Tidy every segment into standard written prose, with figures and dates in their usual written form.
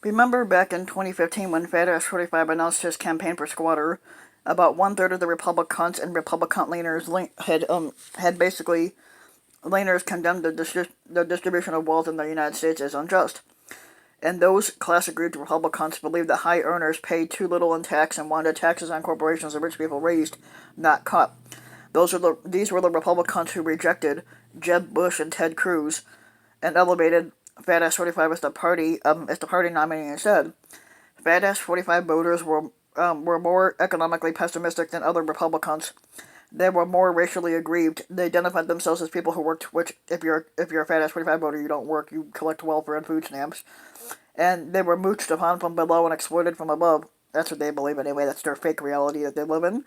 Remember back in 2015 when Fat Ass 45 announced his campaign for squatter? About one third of the Republicans and Republican leaners had basically leaners condemned the distribution of wealth in the United States as unjust. And those classic group Republicans believed that high earners paid too little in tax and wanted taxes on corporations and rich people raised, not cut. These were the Republicans who rejected Jeb Bush and Ted Cruz and elevated Fat Ass 45 as the party nominee instead. Fat Ass 45 voters were more economically pessimistic than other Republicans. They were more racially aggrieved. They identified themselves as people who worked, which if you're a Fat Ass 45 voter, you don't work, you collect welfare and food stamps. And they were mooched upon from below and exploited from above. That's what they believe anyway. That's their fake reality that they live in.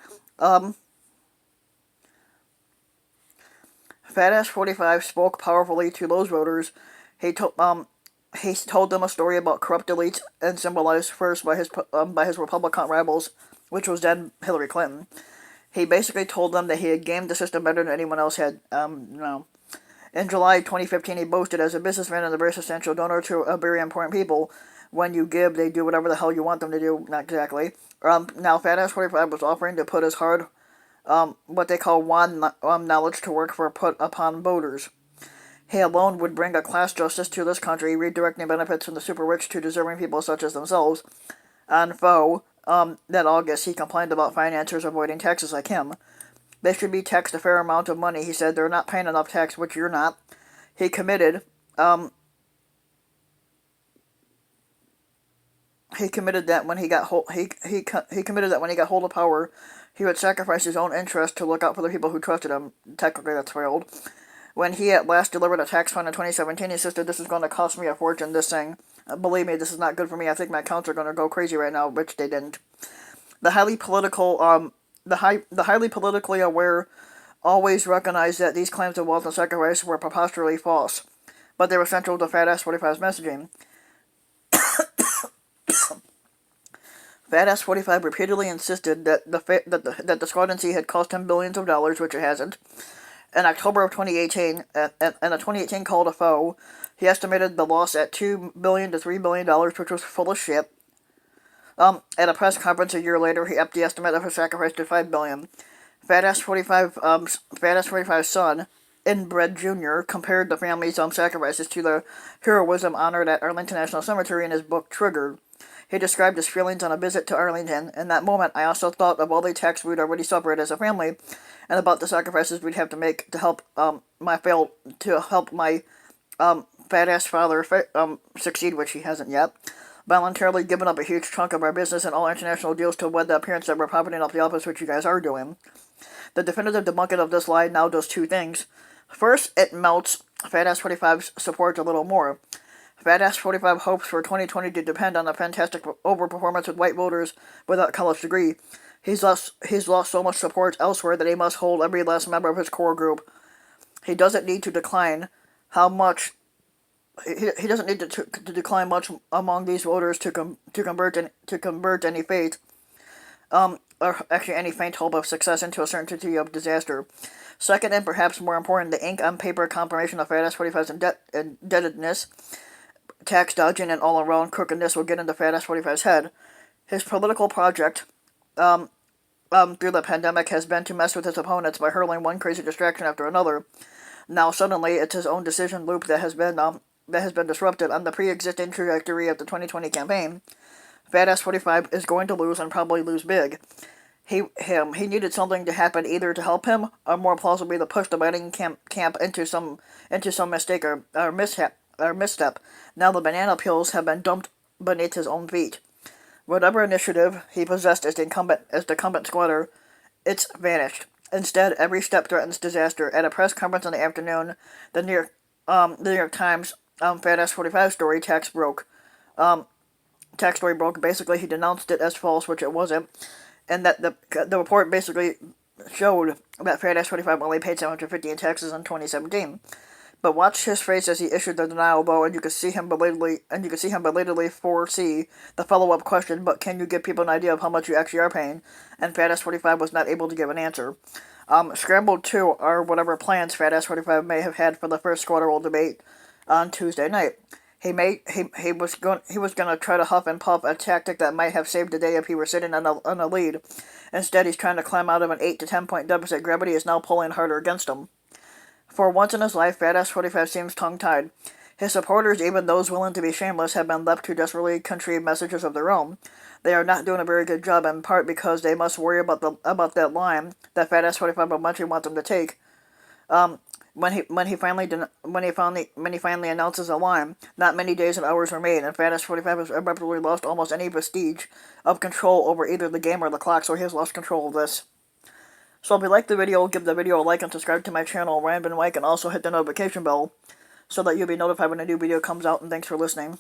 Fat Ass 45 spoke powerfully to those voters. He told them a story about corrupt elites and symbolized first by his Republican rivals, which was then Hillary Clinton. He basically told them that he had gamed the system better than anyone else had. In July 2015, he boasted, as a businessman and a very substantial donor to a very important people, when you give, they do whatever the hell you want them to do. Not exactly. Now, Fat Ass 45 was offering to put his hard, what they call won knowledge to work for put upon voters. He alone would bring a class justice to this country, redirecting benefits from the super rich to deserving people such as themselves. On Foe, that August, he complained about financiers avoiding taxes like him. They should be taxed a fair amount of money. He said they're not paying enough tax, which you're not. He committed that when he got hold of power, he would sacrifice his own interest to look out for the people who trusted him. Technically, that's failed. When he at last delivered a tax fund in 2017, he insisted, "This is going to cost me a fortune, this thing. Believe me, this is not good for me. I think my accounts are going to go crazy right now," which they didn't. The highly politically aware always recognized that these claims of wealth and sacrifice were preposterously false, but they were central to Fat Ass 45's messaging. Fat Ass 45 repeatedly insisted that the squadron had cost him billions of dollars, which it hasn't. In October of 2018, in a 2018 call to Foe, he estimated the loss at $2 billion to $3 billion, which was full of shit. At a press conference a year later, he upped the estimate of his sacrifice to $5 billion. Fat Ass 45's son, Inbred Jr., compared the family's sacrifices to the heroism honored at Arlington National Cemetery in his book Triggered. He described his feelings on a visit to Arlington. In that moment, I also thought of all the attacks we'd already suffered as a family, and about the sacrifices we'd have to make to help my fat ass father succeed, which he hasn't yet. Voluntarily given up a huge chunk of our business and all international deals to wed the appearance that we're profiting off the office, which you guys are doing. The definitive debunking of this lie now does two things. First, it melts Fat Ass 45's support a little more. Fat Ass 45 hopes for 2020 to depend on a fantastic overperformance with white voters without college degree. He's lost so much support elsewhere that he must hold every last member of his core group. He doesn't need to decline how much. He doesn't need to decline much among these voters to convert any faith, or actually any faint hope of success into a certainty of disaster. Second, and perhaps more important, the ink on paper confirmation of Fat Ass 45's indebtedness, tax dodging, and all-around crookedness will get into Fat Ass 45's head. His political project, through the pandemic, has been to mess with his opponents by hurling one crazy distraction after another. Now suddenly, it's his own decision loop that has been disrupted on the pre-existing trajectory of the 2020 campaign. Fat Ass 45 is going to lose and probably lose big. He needed something to happen either to help him or more plausibly to push the Biden camp into some mistake or misstep. Now the banana peels have been dumped beneath his own feet. Whatever initiative he possessed as the incumbent squatter, it's vanished. Instead, every step threatens disaster. At a press conference in the afternoon, the New York Times Fat Ass 45 story text story broke. Basically, he denounced it as false, which it wasn't, and that the report basically showed that Fat Ass 45 only paid $750 in taxes in 2017. But watch his face as he issued the denial vote, and you could see him belatedly foresee the follow-up question, "But can you give people an idea of how much you actually are paying?" And Fat Ass 45 was not able to give an answer. Scrambled 2 are whatever plans Fat Ass 45 may have had for the first squatter debate on Tuesday night. He was gonna try to huff and puff, a tactic that might have saved the day if he were sitting on a lead. Instead, he's trying to climb out of an 8 to 10 point deficit. Gravity is now pulling harder against him. For once in his life, Badass 45 seems tongue-tied. His supporters, even those willing to be shameless, have been left to desperately contrive messages of their own. They are not doing a very good job, in part because they must worry about that line that Badass 45 will eventually want them to take. When he finally announces a line, not many days and hours remain, and Badass 45 has abruptly lost almost any vestige of control over either the game or the clock, so he has lost control of this. So if you like the video, give the video a like and subscribe to my channel, Ryan Ben Wyk, and also hit the notification bell so that you'll be notified when a new video comes out, and thanks for listening.